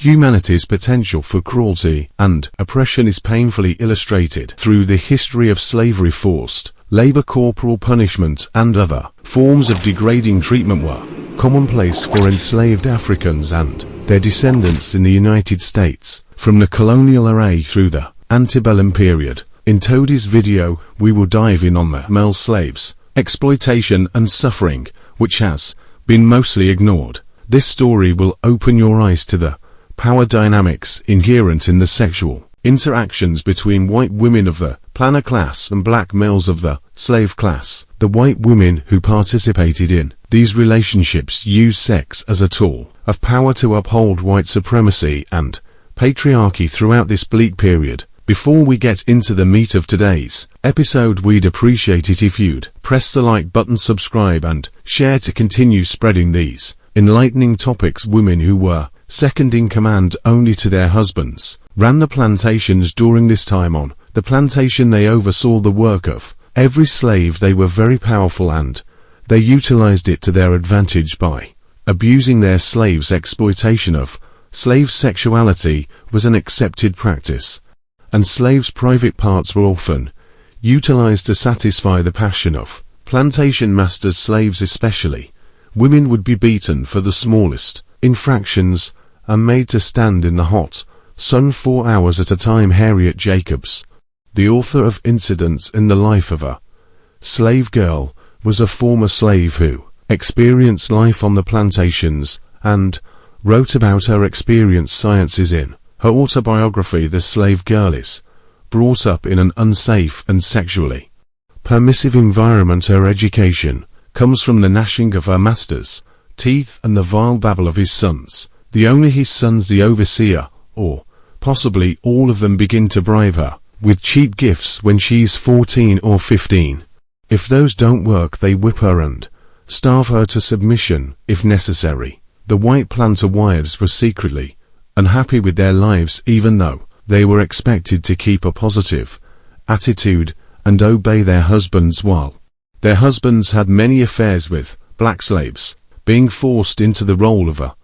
Humanity's potential for cruelty and oppression is painfully illustrated through the history of slavery, forced labor, corporal punishment, and other forms of degrading treatment were commonplace for enslaved Africans and their descendants in the United States, from the colonial era through the antebellum period. In today's video, we will dive in on the male slaves, exploitation and suffering, which has been mostly ignored. This story will open your eyes to the power dynamics inherent in the sexual interactions between white women of the planter class and black males of the slave class. The white women who participated in these relationships used sex as a tool of power to uphold white supremacy and patriarchy throughout this bleak period. Before we get into the meat of today's episode, we'd appreciate it if you'd press the like button, subscribe and share to continue spreading these enlightening topics. Women who were second in command only to their husbands ran the plantations. During this time on the plantation, they oversaw the work of every slave. They were very powerful and they utilized it to their advantage by abusing their slaves. Exploitation of slave sexuality was an accepted practice, and slaves' private parts were often utilized to satisfy the passion of plantation masters. Slaves, especially women, would be beaten for the smallest infractions and made to stand in the hot sun 4 hours at a time. Harriet Jacobs, the author of Incidents in the Life of a Slave Girl, was a former slave who experienced life on the plantations and wrote about her experience. Sciences in her autobiography. The slave girl is brought up in an unsafe and sexually permissive environment. Her education comes from the gnashing of her master's teeth and the vile babble of his sons. The only his sons, the overseer, or possibly all of them, begin to bribe her with cheap gifts when she is 14 or 15. If those don't work, they whip her and starve her to submission if necessary. The white planter wives were secretly unhappy with their lives, even though they were expected to keep a positive attitude and obey their husbands, while their husbands had many affairs with black slaves. Being forced into the role of a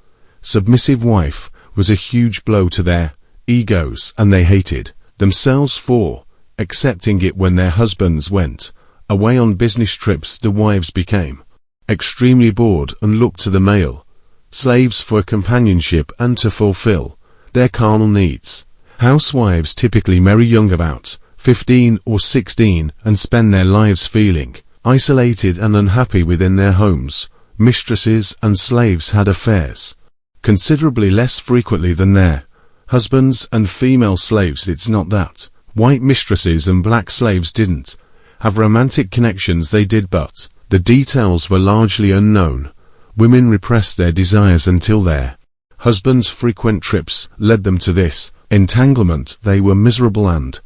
submissive wife was a huge blow to their egos, and they hated themselves for accepting it. When their husbands went away on business trips, the wives became extremely bored and looked to the male slaves for companionship and to fulfill their carnal needs. Housewives typically marry young, about 15 or 16, and spend their lives feeling isolated and unhappy within their homes. Mistresses and slaves had affairs considerably less frequently than their husbands and female slaves. It's not that white mistresses and black slaves didn't have romantic connections, they did, but the details were largely unknown. Women repressed their desires until their husbands' frequent trips led them to this entanglement. They were miserable and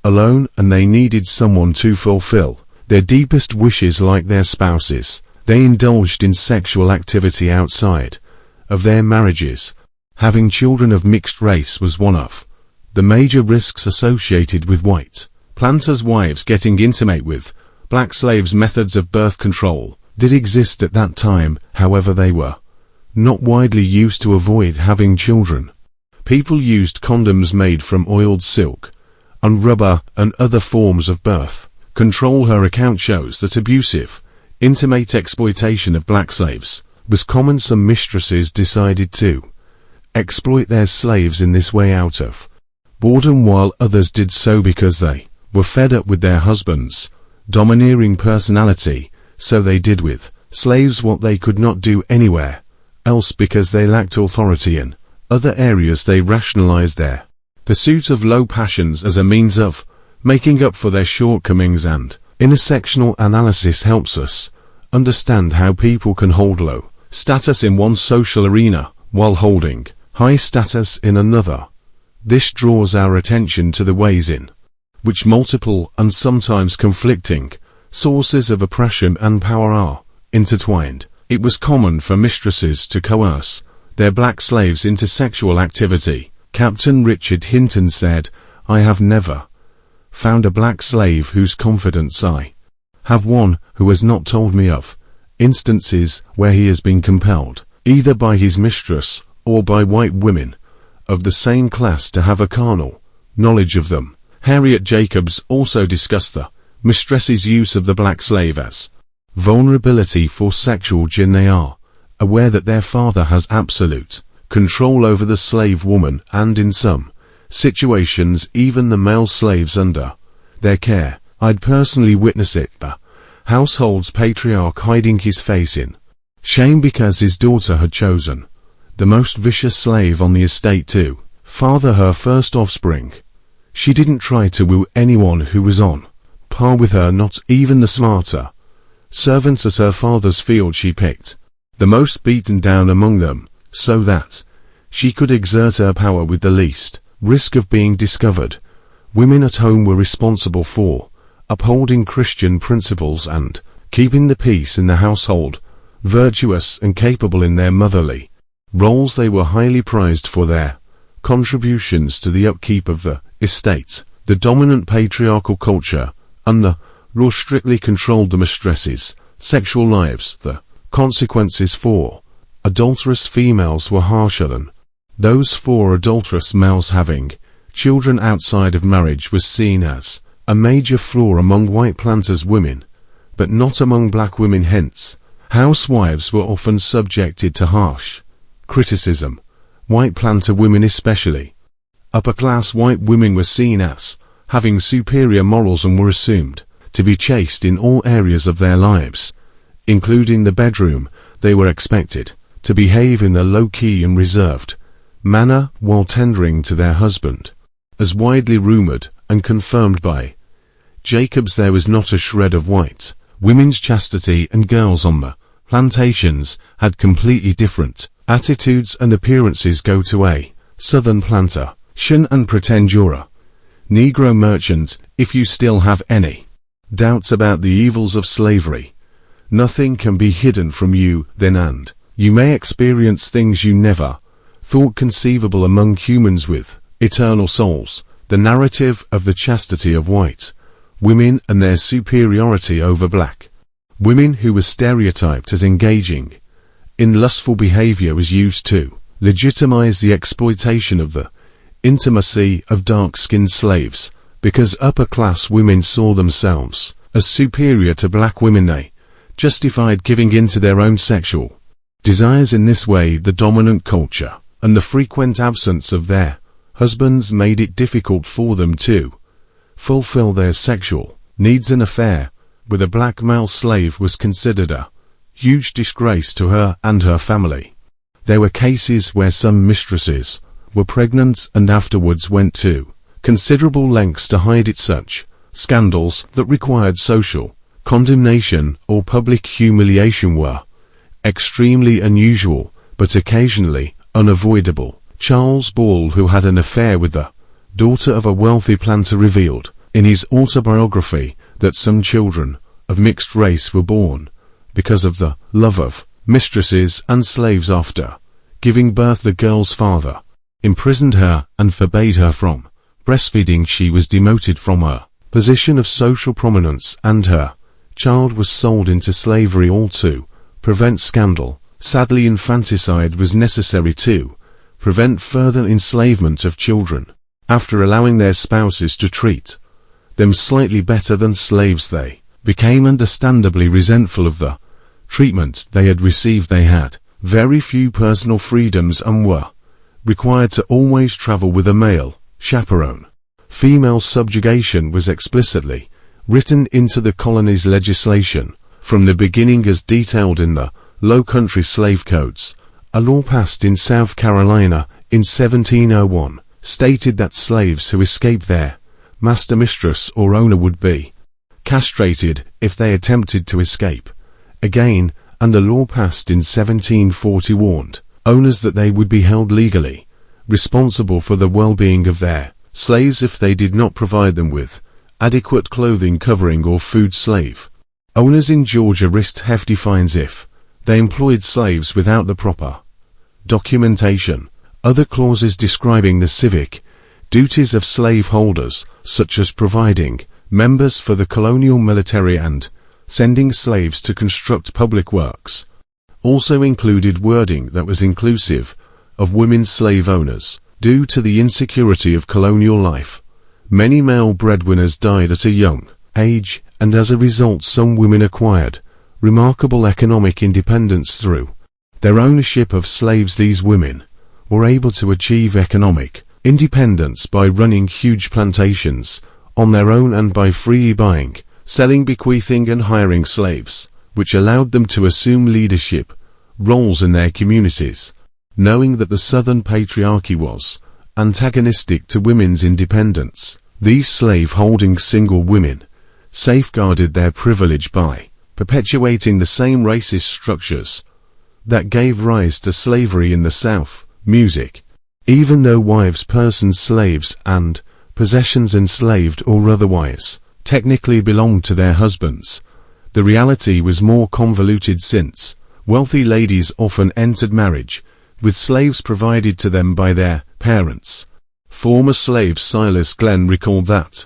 alone, and they needed someone to fulfill their deepest wishes like their spouses. They indulged in sexual activity outside of their marriages. Having children of mixed race was one of the major risks associated with white planters' wives getting intimate with black slaves. Methods of birth control did exist at that time, however they were not widely used. To avoid having children, people used condoms made from oiled silk and rubber and other forms of birth control. Her account shows that abusive, intimate exploitation of black slaves was common. Some mistresses decided to exploit their slaves in this way out of boredom, while others did so because they were fed up with their husbands' domineering personality. So they did with slaves what they could not do anywhere else because they lacked authority in other areas. They rationalized their pursuit of low passions as a means of making up for their shortcomings, and intersectional analysis helps us understand how people can hold low status in one social arena while holding high status in another. This draws our attention to the ways in which multiple and sometimes conflicting sources of oppression and power are intertwined. It was common for mistresses to coerce their black slaves into sexual activity. Captain Richard Hinton said, "I have never found a black slave whose confidence I have won who has not told me of instances where he has been compelled, either by his mistress or by white women, of the same class to have a carnal knowledge of them. Harriet Jacobs also discussed the mistress's use of the black slave as vulnerability for sexual gin. They are aware that their father has absolute control over the slave woman, and in some situations even the male slaves under their care. I'd personally witness it, the household's patriarch hiding his face in shame because his daughter had chosen the most vicious slave on the estate to father her first offspring. She didn't try to woo anyone who was on par with her, not even the smarter servants at her father's field. She picked the most beaten down among them, so that she could exert her power with the least risk of being discovered. Women at home were responsible for upholding Christian principles and keeping the peace in the household. Virtuous and capable in their motherly roles, they were highly prized for their contributions to the upkeep of the estate. The dominant patriarchal culture and the law strictly controlled the mistresses' sexual lives. The consequences for adulterous females were harsher than those for adulterous males. Having children outside of marriage was seen as a major flaw among white planters' women, but not among black women. Hence, housewives were often subjected to harsh criticism. White planter women, especially upper-class white women, were seen as having superior morals and were assumed to be chaste in all areas of their lives, including the bedroom. They were expected to behave in a low-key and reserved manner while tendering to their husband. As widely rumored and confirmed by Jacobs, there was not a shred of white women's chastity, and girls on the plantations had completely different attitudes and appearances. Go to a southern plantation and pretend you're a Negro merchant if you still have any doubts about the evils of slavery. Nothing can be hidden from you then, and you may experience things you never thought conceivable among humans with eternal souls. The narrative of the chastity of white women and their superiority over black women, who were stereotyped as engaging in lustful behavior, was used to legitimize the exploitation of the intimacy of dark-skinned slaves. Because upper-class women saw themselves as superior to black women, they justified giving in to their own sexual desires. In this way, the dominant culture and the frequent absence of their husbands made it difficult for them to fulfill their sexual needs. An affair with a black male slave was considered a huge disgrace to her and her family. There were cases where some mistresses were pregnant and afterwards went to considerable lengths to hide it. Such scandals that required social condemnation or public humiliation were extremely unusual, but occasionally unavoidable. Charles Ball, who had an affair with the daughter of a wealthy planter, revealed in his autobiography that some children of mixed race were born because of the love of mistresses and slaves. After giving birth, the girl's father imprisoned her and forbade her from breastfeeding. She was demoted from her position of social prominence, and her child was sold into slavery, all to prevent scandal. Sadly, infanticide was necessary to prevent further enslavement of children. After allowing their spouses to treat them slightly better than slaves, they became understandably resentful of the treatment they had received. They had very few personal freedoms and were required to always travel with a male chaperone. Female subjugation was explicitly written into the colony's legislation from the beginning, as detailed in the Low Country Slave Codes. A law passed in South Carolina in 1701 stated that slaves who escaped their master, mistress, or owner would be castrated if they attempted to escape again, and the law passed in 1740 warned owners that they would be held legally responsible for the well-being of their slaves if they did not provide them with adequate clothing, covering, or food. Slave owners in Georgia risked hefty fines if they employed slaves without the proper documentation. Other clauses describing the civic duties of slaveholders, such as providing members for the colonial military and sending slaves to construct public works, also included wording that was inclusive of women slave owners. Due to the insecurity of colonial life, many male breadwinners died at a young age, and as a result some women acquired remarkable economic independence through their ownership of slaves. These women were able to achieve economic independence by running huge plantations on their own and by freely buying, selling, bequeathing and hiring slaves, which allowed them to assume leadership roles in their communities. Knowing that the Southern patriarchy was antagonistic to women's independence, these slave-holding single women safeguarded their privilege by perpetuating the same racist structures that gave rise to slavery in the South. Music. Even though wives, persons, slaves, and possessions enslaved or otherwise technically belonged to their husbands, the reality was more convoluted, since wealthy ladies often entered marriage with slaves provided to them by their parents. Former slave Silas Glenn recalled that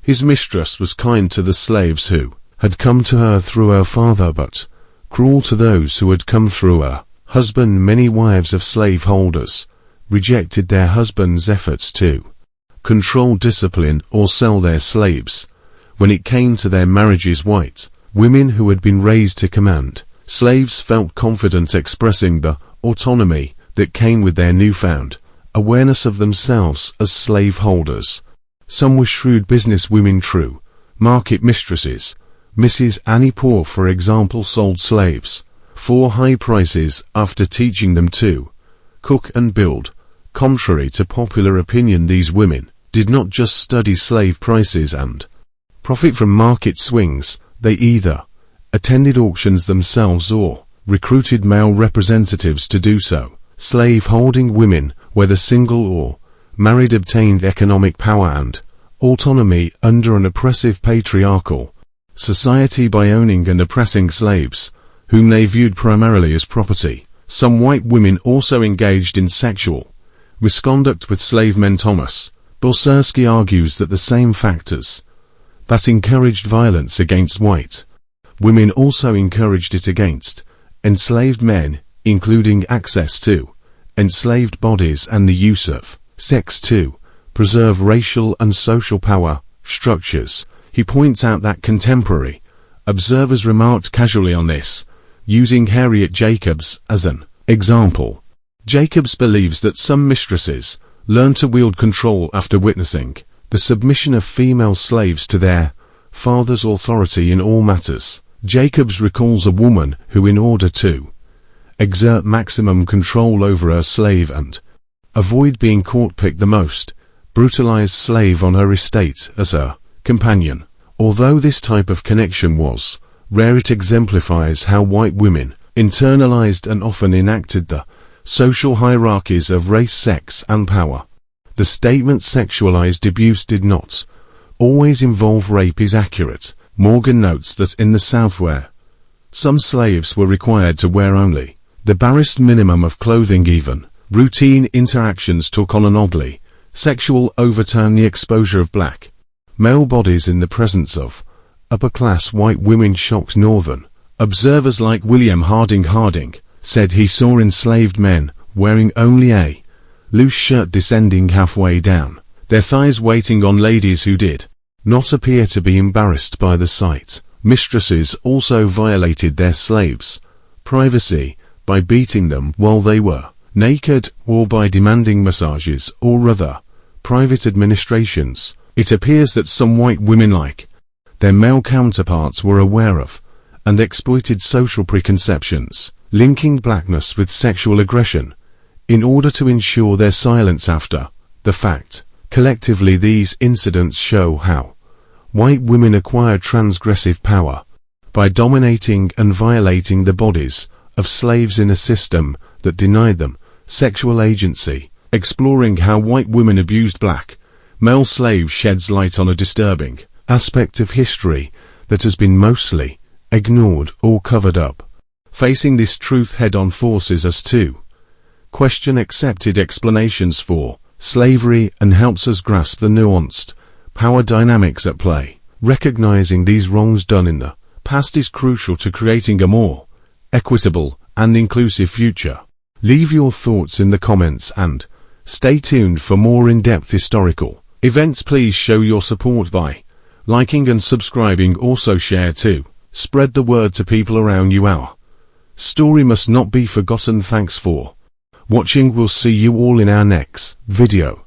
his mistress was kind to the slaves who had come to her through her father, but cruel to those who had come through her husband. Many wives of slaveholders rejected their husbands' efforts to control, discipline, or sell their slaves. When it came to their marriages, white women who had been raised to command slaves felt confident expressing the autonomy that came with their newfound awareness of themselves as slaveholders. Some were shrewd business women, true market mistresses. Mrs. Annie Poor, for example, sold slaves for high prices after teaching them to cook and build. Contrary to popular opinion, these women did not just study slave prices and profit from market swings. They either attended auctions themselves or recruited male representatives to do so. Slave-holding women, whether single or married, obtained economic power and autonomy under an oppressive patriarchal society by owning and oppressing slaves, whom they viewed primarily as property. Some white women also engaged in sexual misconduct with slave men. Thomas Bolserski argues that the same factors that encouraged violence against white women also encouraged it against enslaved men, including access to enslaved bodies and the use of sex to preserve racial and social power structures. He points out that contemporary observers remarked casually on this, using Harriet Jacobs as an example. Jacobs believes that some mistresses learn to wield control after witnessing the submission of female slaves to their father's authority in all matters. Jacobs recalls a woman who, in order to exert maximum control over her slave and avoid being caught, picked the most brutalized slave on her estate as her companion. Although this type of connection was rare, it exemplifies how white women internalized and often enacted the social hierarchies of race, sex, and power. The statement sexualized abuse did not always involve rape is accurate. Morgan notes that in the South, where some slaves were required to wear only the barest minimum of clothing, even routine interactions took on an oddly sexual overturn. The exposure of black male bodies in the presence of upper-class white women shocked Northern observers like William Harding. Harding said he saw enslaved men wearing only a loose shirt descending halfway down their thighs, waiting on ladies who did not appear to be embarrassed by the sight. Mistresses also violated their slaves' privacy by beating them while they were naked, or by demanding massages or other private administrations. It appears that some white women, like their male counterparts, were aware of and exploited social preconceptions linking blackness with sexual aggression in order to ensure their silence after the fact. Collectively, these incidents show how white women acquired transgressive power by dominating and violating the bodies of slaves in a system that denied them sexual agency. Exploring how white women abused black male slaves sheds light on a disturbing aspect of history that has been mostly ignored or covered up. Facing this truth head-on forces us to question accepted explanations for slavery and helps us grasp the nuanced power dynamics at play. Recognizing these wrongs done in the past is crucial to creating a more equitable and inclusive future. Leave your thoughts in the comments and Stay tuned for more in-depth historical events. Please show your support by liking and subscribing. Also share too. Spread the word to people around you. Our story must not be forgotten. Thanks for watching. We'll see you all in our next video.